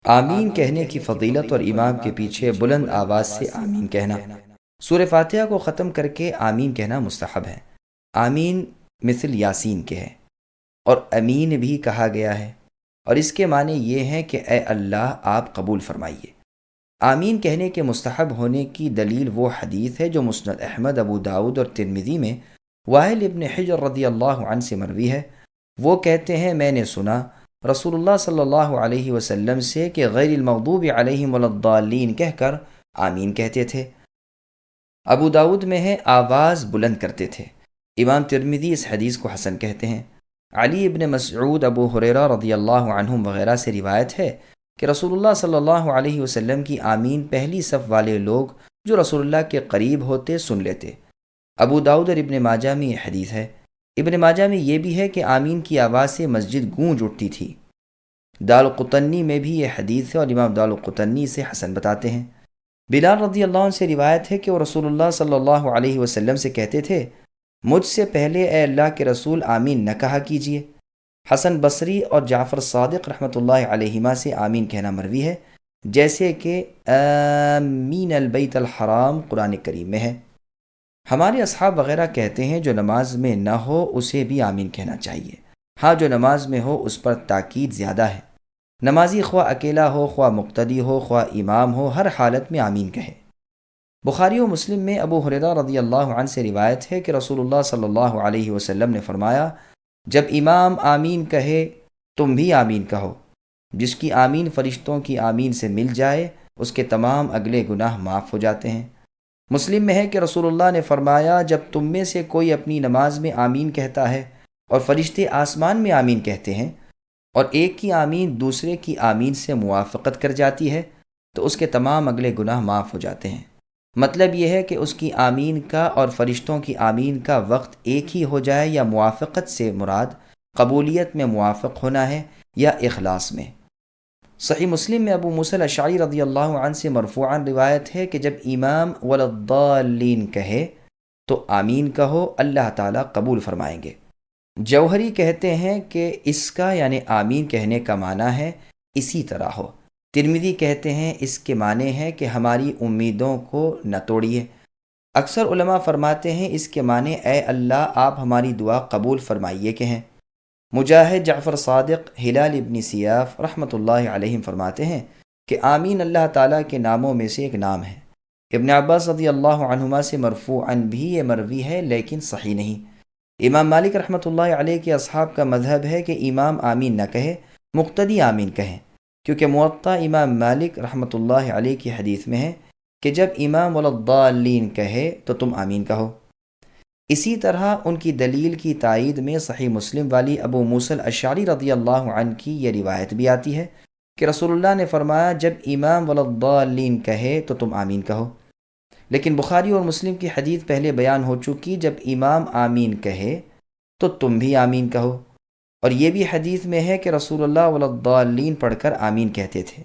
آمین کہنے کی فضیلت اور امام کے پیچھے بلند آواز سے آمین کہنا۔ سورہ فاتحہ کو ختم کر کے آمین کہنا مستحب ہے۔ آمین مثل یاسین کے ہے اور امین بھی کہا گیا ہے، اور اس کے معنی یہ ہیں کہ اے اللہ آپ قبول فرمائیے۔ آمین کہنے کے مستحب ہونے کی دلیل وہ حدیث ہے جو مسند احمد، ابو داؤد اور ترمذی میں وائل ابن حجر رضی اللہ عنہ سے مروی ہے۔ وہ کہتے ہیں میں نے سنا رسول اللہ صلی اللہ علیہ وسلم سے کہ غیر المغضوب علیہم ولا الضالین کہہ کر آمین کہتے تھے۔ ابو داؤد میں ہے آواز بلند کرتے تھے۔ امام ترمذی اس حدیث کو حسن کہتے ہیں۔ علی ابن مسعود، ابو ہریرہ رضی اللہ عنہم وغیرہ سے روایت ہے کہ رسول اللہ صلی اللہ علیہ وسلم کی آمین پہلی صف والے لوگ جو رسول اللہ کے قریب ہوتے سن لیتے۔ ابو داؤد اور ابن ماجہ میں یہ حدیث ہے۔ ابن ماجہ میں یہ بھی ہے کہ آمین کی آواز سے مسجد گونج اٹھتی تھی۔ دارقطنی میں بھی یہ حدیث ہے اور امام دارقطنی سے حسن بتاتے ہیں۔ بلال رضی اللہ عنہ سے روایت ہے کہ وہ رسول اللہ صلی اللہ علیہ وسلم سے کہتے تھے مجھ سے پہلے اے اللہ کے رسول آمین نہ کہا کیجیے۔ حسن بصری اور جعفر صادق رحمۃ اللہ علیہما سے آمین کہنا مروی ہے، جیسے کہ آمین البیت الحرام قرآن کریم میں ہے۔ ہمارے اصحاب وغیرہ کہتے ہیں جو نماز میں نہ ہو اسے بھی آمین کہنا چاہیے، ہاں جو نماز میں ہو اس پر تاکید زیادہ ہے۔ نمازی خواہ اکیلا ہو، خواہ مقتدی ہو، خواہ امام ہو، ہر حالت میں آمین کہے۔ بخاری و مسلم میں ابو ہریرہ رضی اللہ عنہ سے روایت ہے کہ رسول اللہ صلی اللہ علیہ وسلم نے فرمایا جب امام آمین کہے تم بھی آمین کہو، جس کی آمین فرشتوں کی آمین سے مل جائے اس کے تمام اگلے گناہ معاف ہو جاتے ہیں۔ مسلم میں ہے کہ رسول اللہ نے فرمایا جب تم میں سے کوئی اپنی نماز میں آمین کہتا ہے اور فرشتے آسمان میں آمین کہتے ہیں اور ایک کی آمین دوسرے کی آمین سے موافقت کر جاتی ہے تو اس کے تمام اگلے گناہ معاف ہو جاتے ہیں۔ مطلب یہ ہے کہ اس کی آمین کا اور فرشتوں کی آمین کا وقت ایک ہی ہو جائے، یا موافقت سے مراد قبولیت میں موافق ہونا ہے یا اخلاص میں۔ صحیح مسلم میں ابو موسیٰ الاشعری رضی اللہ عنہ سے مرفوعاً روایت ہے کہ جب امام ولا الضالین کہے تو آمین کہو، اللہ تعالیٰ قبول فرمائیں گے۔ جوہری کہتے ہیں کہ اس کا یعنی آمین کہنے کا معنی ہے اسی طرح ہو۔ ترمذی کہتے ہیں اس کے معنی ہے کہ ہماری امیدوں کو نہ توڑیے۔ اکثر علماء فرماتے ہیں اس کے معنی اے اللہ آپ ہماری دعا قبول فرمائیے کہ ہیں۔ مجاہد، جعفر صادق، ہلال ابن سیاف رحمۃ اللہ علیہم فرماتے ہیں کہ آمین اللہ تعالیٰ کے ناموں میں سے ایک نام ہے۔ ابن عباس رضی اللہ عنہما سے مرفوعاً بھی یہ مروی ہے لیکن صحیح نہیں۔ امام مالک رحمۃ اللہ علیہ کے اصحاب کا مذہب ہے کہ امام آمین نہ کہے، مقتدی آمین کہیں، کیونکہ موطا امام مالک رحمۃ اللہ علیہ کی حدیث میں ہے کہ جب امام ولا الضالین کہے تو تم آمین کہو۔ اسی طرح ان کی دلیل کی تائید میں صحیح مسلم والی ابو موسیٰ الاشعری رضی اللہ عنہ کی یہ روایت بھی آتی ہے کہ رسول اللہ نے فرمایا جب امام ولا الضالین کہے تو تم آمین کہو۔ لیکن بخاری اور مسلم کی حدیث پہلے بیان ہو چکی، جب امام آمین کہے تو تم بھی آمین کہو، اور یہ بھی حدیث میں ہے کہ رسول اللہ ولا الضالین پڑھ کر آمین کہتے تھے۔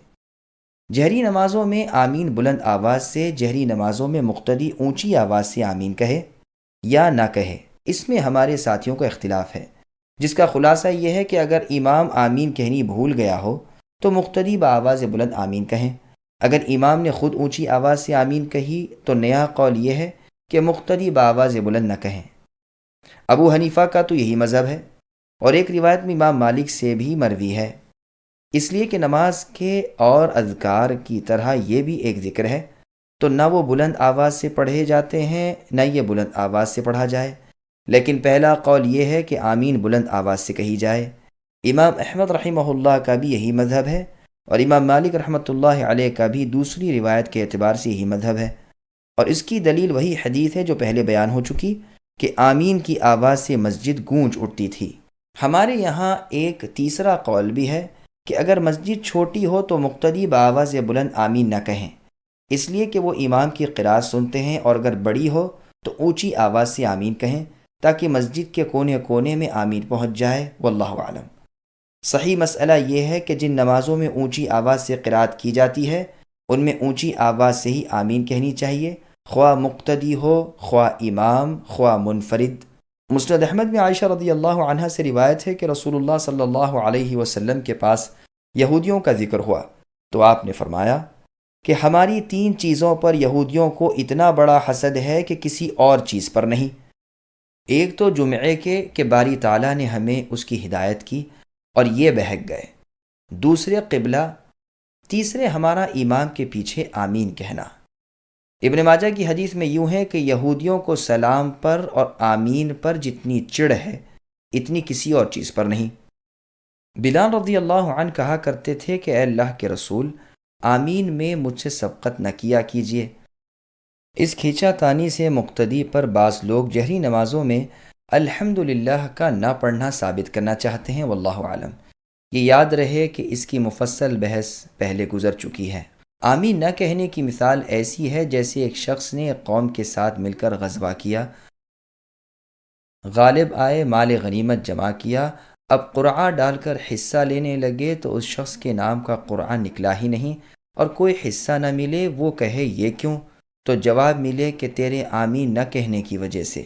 جہری نمازوں میں آمین بلند آواز سے، جہری نمازوں میں مقتدی اونچی آواز سے آمین کہے یا نہ کہے، اس میں ہمارے ساتھیوں کا اختلاف ہے، جس کا خلاصہ یہ ہے کہ اگر امام آمین کہنی بھول گیا ہو تو مقتدی بآواز بلند آمین کہیں۔ اگر امام نے خود اونچی آواز سے آمین کہی تو نیا قول یہ ہے کہ مقتدی بآواز بلند نہ کہیں۔ ابو حنیفہ کا تو یہی مذہب ہے، اور ایک روایت میں امام مالک سے بھی مروی ہے، اس لیے کہ نماز کے اور اذکار کی طرح یہ بھی ایک ذکر ہے، تو نہ وہ بلند آواز سے پڑھے جاتے ہیں نہ یہ بلند آواز سے پڑھا جائے، لیکن پہلا قول یہ ہے کہ آمین بلند آواز سے کہی جائے۔ امام احمد رحمہ اللہ کا بھی یہی مذہب ہے، اور امام مالک رحمۃ اللہ علیہ کا بھی دوسری روایت کے اعتبار سے یہی مذہب ہے، اور اس کی دلیل وہی حدیث ہے جو پہلے بیان ہو چکی کہ آمین کی آواز سے مسجد گونج اٹھتی تھی۔ ہمارے یہاں ایک تیسرا قول بھی ہے کہ اگر مسجد چھوٹی ہو تو مقتدی بآواز بلند آمین نہ کہیں، اس لیے کہ وہ امام کی قرأت سنتے ہیں، اور اگر بڑی ہو تو اونچی آواز سے آمین کہیں تاکہ مسجد کے کونے کونے میں آمین پہنچ جائے، واللہ اعلم۔ صحیح مسئلہ یہ ہے کہ جن نمازوں میں اونچی آواز سے قرأت کی جاتی ہے ان میں اونچی آواز سے ہی آمین کہنی چاہیے، خواہ مقتدی ہو، خواہ امام، خواہ منفرد۔ مسند احمد میں عائشہ رضی اللہ عنہا سے روایت ہے کہ رسول اللہ صلی اللہ علیہ وسلم کے پاس یہودیوں کا ذکر ہوا تو آپ نے فرمایا کہ ہماری 3 چیزوں پر یہودیوں کو اتنا بڑا حسد ہے کہ کسی اور چیز پر نہیں۔ ایک تو جمعے کے کہ باری تعالیٰ نے ہمیں اس کی ہدایت کی اور یہ بہک گئے، دوسرے قبلہ، تیسرے ہمارا امام کے پیچھے آمین کہنا۔ ابن ماجہ کی حدیث میں یوں ہے کہ یہودیوں کو سلام پر اور آمین پر جتنی چڑ ہے اتنی کسی اور چیز پر نہیں۔ بلال رضی اللہ عنہ کہا کرتے تھے کہ اے اللہ کے رسول، آمین میں مجھ سے سبقت نہ کیا کیجیے۔ اس کھینچا تانی سے مقتدی پر بعض لوگ جہری نمازوں میں الحمدللہ کا نہ پڑھنا ثابت کرنا چاہتے ہیں، واللہ عالم۔ یہ یاد رہے کہ اس کی مفصل بحث پہلے گزر چکی ہے۔ آمین نہ کہنے کی مثال ایسی ہے جیسے ایک شخص نے ایک قوم کے ساتھ مل کر غزوہ کیا، غالب آئے، مال غنیمت جمع کیا، اب قرعہ ڈال کر حصہ لینے لگے تو اس شخص کے نام کا قرعہ نکلا ہی نہیں اور کوئی حصہ نہ ملے، وہ کہے یہ کیوں؟ تو جواب ملے کہ تیرے آمین نہ کہنے کی وجہ سے۔